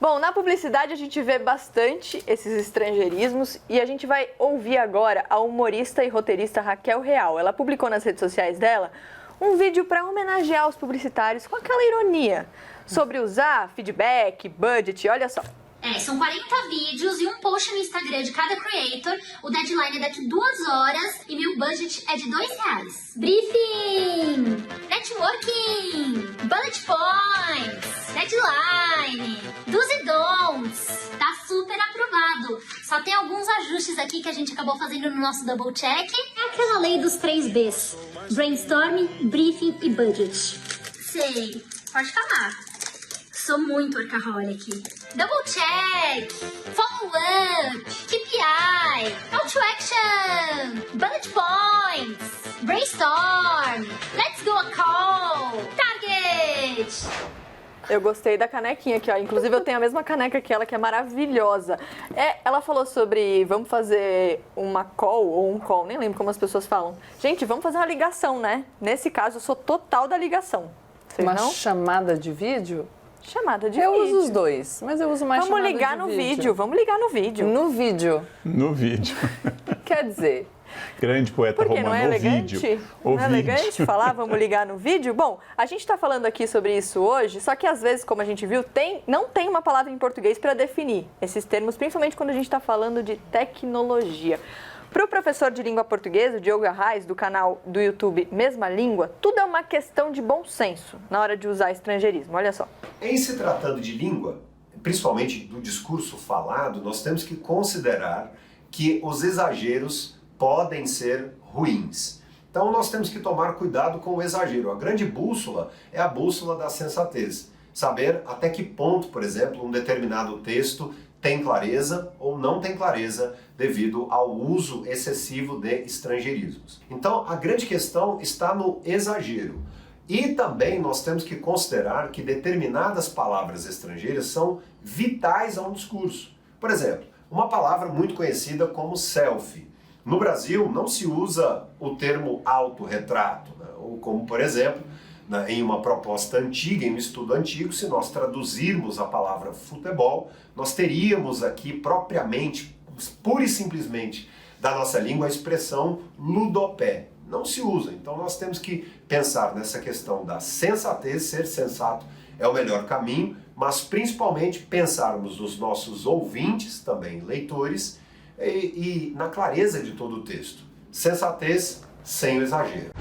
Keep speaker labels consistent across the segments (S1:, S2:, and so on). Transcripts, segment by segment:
S1: Bom, na publicidade a gente vê bastante esses estrangeirismos e a gente vai ouvir agora a humorista e roteirista Raquel Real. Ela publicou nas redes sociais dela um vídeo para homenagear os publicitários com aquela ironia sobre usar feedback, budget, olha só.
S2: São 40 vídeos e um post no Instagram de cada creator. O deadline é daqui 2 horas e meu budget é de R$2. Briefing! Networking! Bullet points! Deadline! Do's e don'ts! Tá super aprovado. Só tem alguns ajustes aqui que a gente acabou fazendo no nosso double check. É aquela lei dos 3 Bs. Brainstorming, briefing e budget. Sei, pode falar. Sou muito workaholic. Double check, follow up, KPI, call to action, bullet points, brainstorm, let's do a call, target.
S1: Eu gostei da canequinha aqui, ó. Inclusive eu tenho a mesma caneca que ela é maravilhosa. Ela falou sobre vamos fazer uma call ou um call, nem lembro como as pessoas falam. Gente, vamos fazer uma ligação, né? Nesse caso eu sou total da ligação. Vocês
S3: uma
S1: não?
S3: chamada de vídeo?
S1: Chamada de vídeo.
S3: Eu uso os dois, mas eu uso mais chamada de vídeo.
S1: Vamos ligar no vídeo, vamos ligar no vídeo.
S3: No vídeo.
S4: No vídeo.
S3: Quer dizer...
S4: Grande poeta
S1: romano,
S4: não é elegante?
S1: Vídeo. Não é elegante falar, vamos ligar no vídeo? Bom, a gente está falando aqui sobre isso hoje, só que às vezes, como a gente viu, não tem uma palavra em português para definir esses termos, principalmente quando a gente está falando de tecnologia. Para o professor de língua portuguesa, o Diogo Arraes, do canal do YouTube Mesma Língua, tudo é uma questão de bom senso na hora de usar estrangeirismo. Olha só.
S5: Em se tratando de língua, principalmente do discurso falado, nós temos que considerar que os exageros podem ser ruins. Então nós temos que tomar cuidado com o exagero. A grande bússola é a bússola da sensatez. Saber até que ponto, por exemplo, um determinado texto tem clareza ou não tem clareza devido ao uso excessivo de estrangeirismos. Então a grande questão está no exagero. E também nós temos que considerar que determinadas palavras estrangeiras são vitais a um discurso. Por exemplo, uma palavra muito conhecida como selfie. No Brasil não se usa o termo autorretrato, né? Ou como, por exemplo, em uma proposta antiga, em um estudo antigo, se nós traduzirmos a palavra futebol, nós teríamos aqui propriamente, pura e simplesmente, da nossa língua a expressão ludopé. Não se usa, então nós temos que pensar nessa questão da sensatez, ser sensato é o melhor caminho, mas principalmente pensarmos nos nossos ouvintes, também leitores, e na clareza de todo o texto. Sensatez sem o exagero.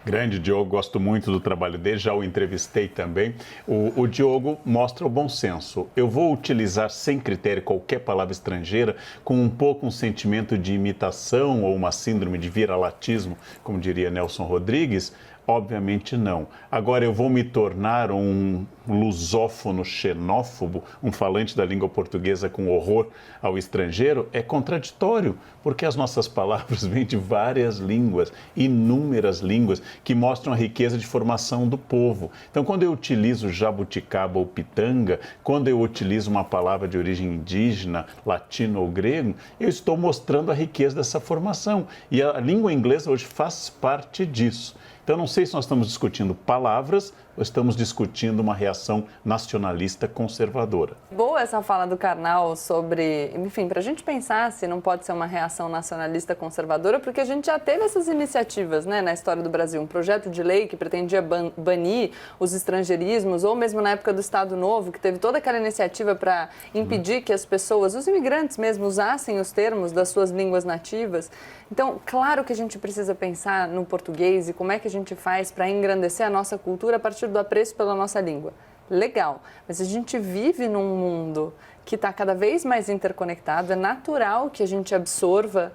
S4: Grande Diogo, gosto muito do trabalho dele, já o entrevistei também. O Diogo mostra o bom senso. Eu vou utilizar sem critério qualquer palavra estrangeira com um sentimento de imitação ou uma síndrome de viralatismo, como diria Nelson Rodrigues? Obviamente não. Agora eu vou me tornar um lusófono xenófobo, um falante da língua portuguesa com horror ao estrangeiro? É contraditório, porque as nossas palavras vêm de várias línguas, inúmeras línguas, que mostram a riqueza de formação do povo. Então, quando eu utilizo jabuticaba ou pitanga, quando eu utilizo uma palavra de origem indígena, latino ou grego, eu estou mostrando a riqueza dessa formação. E a língua inglesa hoje faz parte disso. Então, não sei se nós estamos discutindo palavras ou estamos discutindo uma reação nacionalista conservadora.
S3: Boa essa fala do Karnal sobre, enfim, para a gente pensar se não pode ser uma reação nacionalista conservadora, porque a gente já teve essas iniciativas, né, na história do Brasil. Um projeto de lei que pretendia banir os estrangeirismos, ou mesmo na época do Estado Novo, que teve toda aquela iniciativa para impedir que as pessoas, os imigrantes mesmo, usassem os termos das suas línguas nativas. Então, claro que a gente precisa pensar no português e como é que a gente faz para engrandecer a nossa cultura a partir do apreço pela nossa língua. Legal, mas a gente vive num mundo que está cada vez mais interconectado, é natural que a gente absorva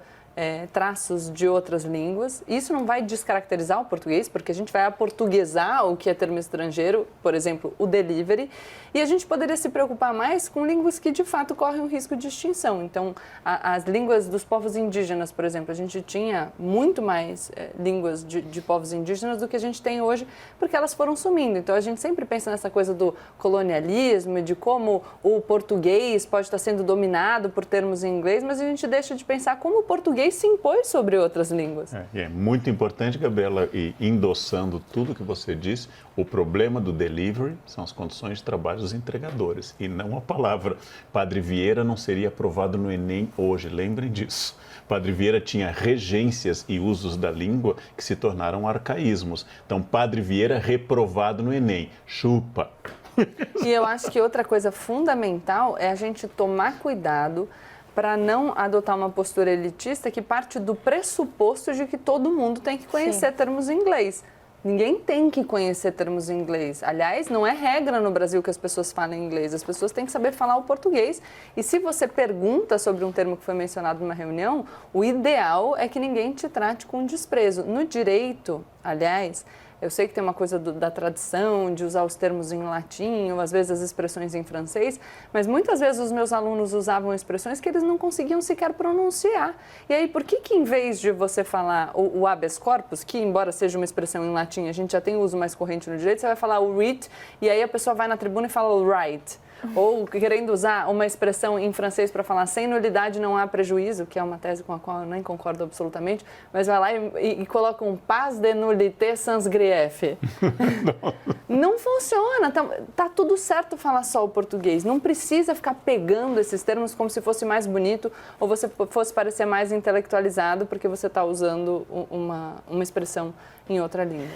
S3: traços de outras línguas. Isso não vai descaracterizar o português, porque a gente vai aportuguesar o que é termo estrangeiro, por exemplo, o delivery, e a gente poderia se preocupar mais com línguas que de fato correm um risco de extinção. Então, as línguas dos povos indígenas, por exemplo, a gente tinha muito mais línguas de povos indígenas do que a gente tem hoje, porque elas foram sumindo. Então, a gente sempre pensa nessa coisa do colonialismo e de como o português pode estar sendo dominado por termos em inglês, mas a gente deixa de pensar como o português português se impôs sobre outras línguas.
S4: É muito importante, Gabriela, e endossando tudo que você disse, o problema do delivery são as condições de trabalho dos entregadores e não a palavra. Padre Vieira não seria aprovado no Enem hoje, lembrem disso. Padre Vieira tinha regências e usos da língua que se tornaram arcaísmos. Então, Padre Vieira reprovado no Enem. Chupa!
S3: E eu acho que outra coisa fundamental é a gente tomar cuidado para não adotar uma postura elitista que parte do pressuposto de que todo mundo tem que conhecer termos em inglês. Ninguém tem que conhecer termos em inglês. Aliás, não é regra no Brasil que as pessoas falem inglês. As pessoas têm que saber falar o português. E se você pergunta sobre um termo que foi mencionado numa reunião, o ideal é que ninguém te trate com desprezo. No direito, aliás, eu sei que tem uma coisa da tradição de usar os termos em latim ou às vezes as expressões em francês, mas muitas vezes os meus alunos usavam expressões que eles não conseguiam sequer pronunciar. E aí, por que em vez de você falar o habeas corpus, que embora seja uma expressão em latim, a gente já tem uso mais corrente no direito, você vai falar o writ e aí a pessoa vai na tribuna e fala o right. Ou querendo usar uma expressão em francês para falar sem nulidade não há prejuízo, que é uma tese com a qual eu nem concordo absolutamente, mas vai lá e coloca um pas de nullité sans grief. Não funciona. Tá tudo certo falar só o português. Não precisa ficar pegando esses termos como se fosse mais bonito ou você fosse parecer mais intelectualizado porque você está usando uma expressão em outra língua.